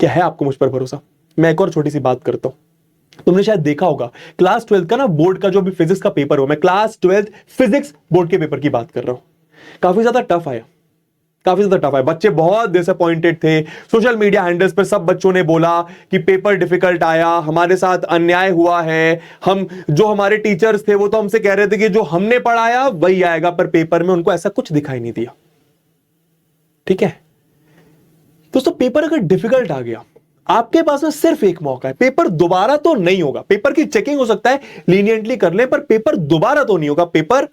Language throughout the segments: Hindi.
क्या है आपको मुझ पर भरोसा? मैं एक और छोटी सी बात करता हूं। तुमने शायद देखा होगा क्लास 12 का ना बोर्ड का जो भी फिजिक्स का पेपर हो, मैं क्लास 12 फिजिक्स बोर्ड के पेपर की बात कर रहा हूं, काफी ज्यादा टफ आया, काफी ज्यादा टफ है। बच्चे बहुत डिसअपॉइंटेड थे। सोशल मीडिया हैंडल्स पर सब बच्चों ने बोला कि पेपर डिफिकल्ट आया, हमारे साथ अन्याय हुआ है, हम जो हमारे टीचर्स थे वो तो हमसे कह रहे थे कि जो हमने पढ़ाया वही आएगा, पर पेपर में उनको ऐसा कुछ दिखाई नहीं दिया। ठीक है दोस्तों, पेपर अगर डिफिकल्ट आ गया, आपके पास में सिर्फ एक मौका है। पेपर दोबारा तो नहीं होगा, पेपर की चेकिंग हो सकता है लीनियंटली कर ले, पर पेपर दोबारा तो नहीं होगा। पेपर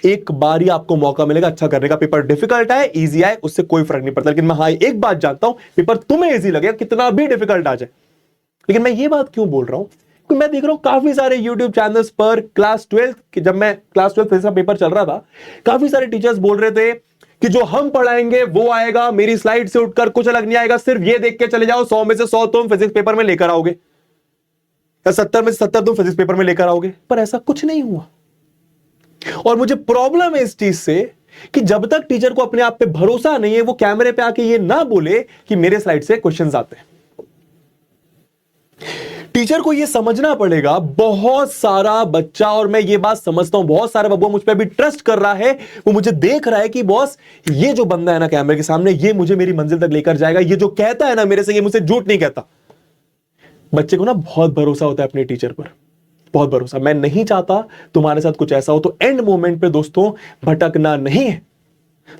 एक बार ही आपको मौका मिलेगा अच्छा करने का। पेपर डिफिकल्ट आए इजी आए उससे कोई फर्क नहीं पड़ता, लेकिन मैं हाँ एक बात जानता हूं, पेपर तुम्हें इजी लगेगा कितना भी डिफिकल्ट आ जाए। लेकिन मैं ये बात क्यों बोल रहा हूं, क्योंकि मैं देख रहा हूं काफी सारे यूट्यूब चैनल्स पर क्लास 12 जब मैं क्लास 12 फिजिक्स का पेपर चल रहा था, काफी सारे टीचर्स बोल रहे थे कि जो हम पढ़ाएंगे वो आएगा, मेरी स्लाइड से उठकर कुछ अलग नहीं आएगा, सिर्फ ये देख के चले जाओ, 100 में से 100 तुम फिजिक्स पेपर में लेकर आओगे, या 70 में से 70 तुम फिजिक्स पेपर में लेकर आओगे। पर ऐसा कुछ नहीं हुआ। और मुझे प्रॉब्लम है इस चीज से कि जब तक टीचर को अपने आप पे भरोसा नहीं है, वो कैमरे पे आके ये ना बोले कि मेरे स्लाइड से क्वेश्चंस आते हैं। टीचर को ये समझना पड़ेगा, बहुत सारा बच्चा, और मैं ये बात समझता हूं, बहुत सारा बब्बू मुझ पे भी ट्रस्ट कर रहा है, वो मुझे देख रहा है कि बॉस ये जो बंदा है ना कैमरे के सामने, ये मुझे मेरी मंजिल तक लेकर जाएगा, ये जो कहता है ना मेरे से, ये मुझसे झूठ नहीं कहता। बच्चे को ना बहुत भरोसा होता है अपने टीचर पर, बहुत भरोसा। मैं नहीं चाहता तुम्हारे साथ कुछ ऐसा हो, तो एंड मोमेंट पे दोस्तों भटकना नहीं है।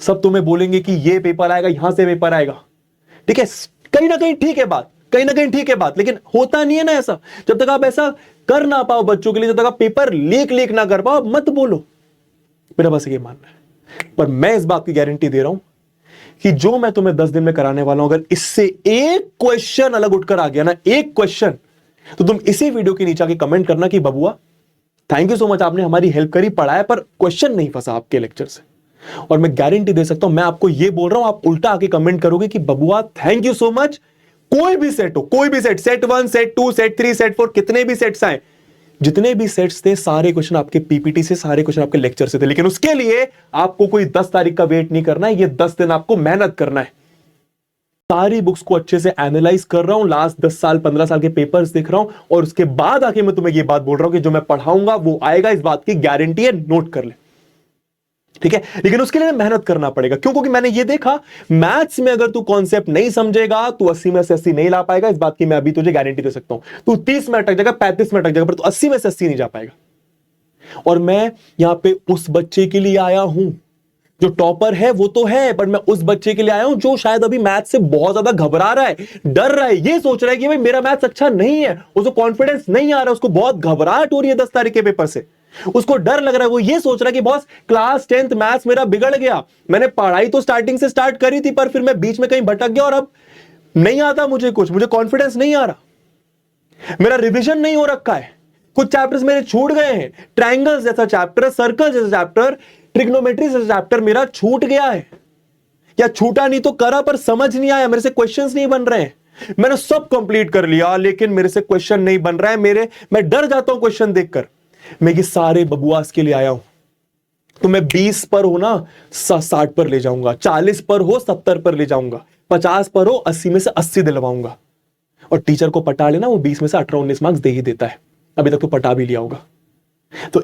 सब तुम्हें बोलेंगे कि ये पेपर आएगा, यहां से पेपर आएगा, ठीक है, कहीं ना कहीं ठीक है बात, कहीं ना कहीं ठीक है बात, लेकिन होता नहीं है ना ऐसा। जब तक आप ऐसा कर ना पाओ बच्चों के लिए, जब तक आप पेपर लीक ना कर पाओ, मत बोलो। मेरा बस ये मानना है। पर मैं इस बात की गारंटी दे रहा हूं कि जो मैं तुम्हें 10 दिन में कराने वाला हूं, अगर इससे एक क्वेश्चन अलग उठकर आ गया ना, एक क्वेश्चन, तो तुम इसी वीडियो के नीचे आके कमेंट करना कि बबुआ थैंक यू सो मच, आपने हमारी हेल्प करी, पढ़ाया, पर क्वेश्चन नहीं फंसा आपके लेक्चर से। और मैं गारंटी दे सकता हूं, मैं आपको यह बोल रहा हूं, आप उल्टा आके कमेंट करोगे कि बबुआ थैंक यू सो मच। कोई भी सेट हो, कोई भी set, set 1, set 2, set 3, set 4, कितने भी सेट्स आए, जितने भी सेट्स थे, सारे क्वेश्चन आपके पीपीटी से, सारे क्वेश्चन आपके लेक्चर से थे। लेकिन उसके लिए आपको कोई 10 तारीख का वेट नहीं करना है, ये 10 दिन आपको मेहनत करना है। सारी बुक्स को अच्छे से एनालाइज कर रहा हूं, लास्ट 10 साल 15 साल के पेपर्स देख रहा हूं, और उसके बाद आके मैं तुम्हें यह बात बोल रहा हूं कि जो मैं पढ़ाऊंगा वो आएगा, इस बात की गारंटी है, नोट कर ले, ठीक है। लेकिन उसके लिए मेहनत करना पड़ेगा। क्यों? क्योंकि मैंने ये देखा, मैथ्स में अगर तू कॉन्सेप्ट नहीं समझेगा, तू 80 में से 80 नहीं ला पाएगा, इस बात की मैं अभी तुझे गारंटी दे सकता हूं। तू 30 में अटक जाएगा, 35 में अटक जाएगा, पर तू 80 में से 80 नहीं जा पाएगा। और मैं यहां पे उस बच्चे के लिए आया हूं, जो टॉपर है वो तो है, पर मैं उस बच्चे के लिए आया हूं जो शायद अभी मैथ से बहुत ज्यादा घबरा रहा है, डर रहा है, ये सोच रहा है कि भाई मेरा मैथ्स अच्छा नहीं है, उसको कॉन्फिडेंस नहीं आ रहा, उसको बहुत घबराहट हो रही है 10 तारीख के पेपर से, उसको डर लग रहा है। वो ये सोच रहा है कि बॉस क्लास 10th मैथ्स मेरा बिगड़ गया, मैंने पढ़ाई तो स्टार्टिंग से स्टार्ट करी थी, पर फिर मैं बीच में कहीं भटक गया और अब नहीं आता मुझे कुछ, मुझे कॉन्फिडेंस नहीं आ रहा, मेरा रिविजन नहीं हो रखा है, कुछ चैप्टर्स मेरे छूट गए हैं, ट्रायंगल्स जैसा चैप्टर, सर्कल जैसा चैप्टर, ट्रिग्नोमेट्री जैसा चैप्टर मेरा छूट गया है, या छूटा नहीं तो करा पर समझ नहीं आया, मेरे से क्वेश्चंस नहीं बन रहे हैं। मैंने सब कंप्लीट कर लिया लेकिन मेरे से क्वेश्चन नहीं बन रहा है, मैं डर जाता हूं क्वेश्चन देखकर। मैं ये सारे बबुआस के लिए आया हूं। तो मैं 20 पर हो ना 60 पर ले जाऊंगा, 40 पर हो 70 पर ले जाऊंगा, 50 पर हो 80 में से 80 दिलवाऊंगा। और टीचर को पटा लेना, वो 20 में से 18-19 मार्क्स दे ही देता है। अभी तक तो पटा भी लिया होगा। तो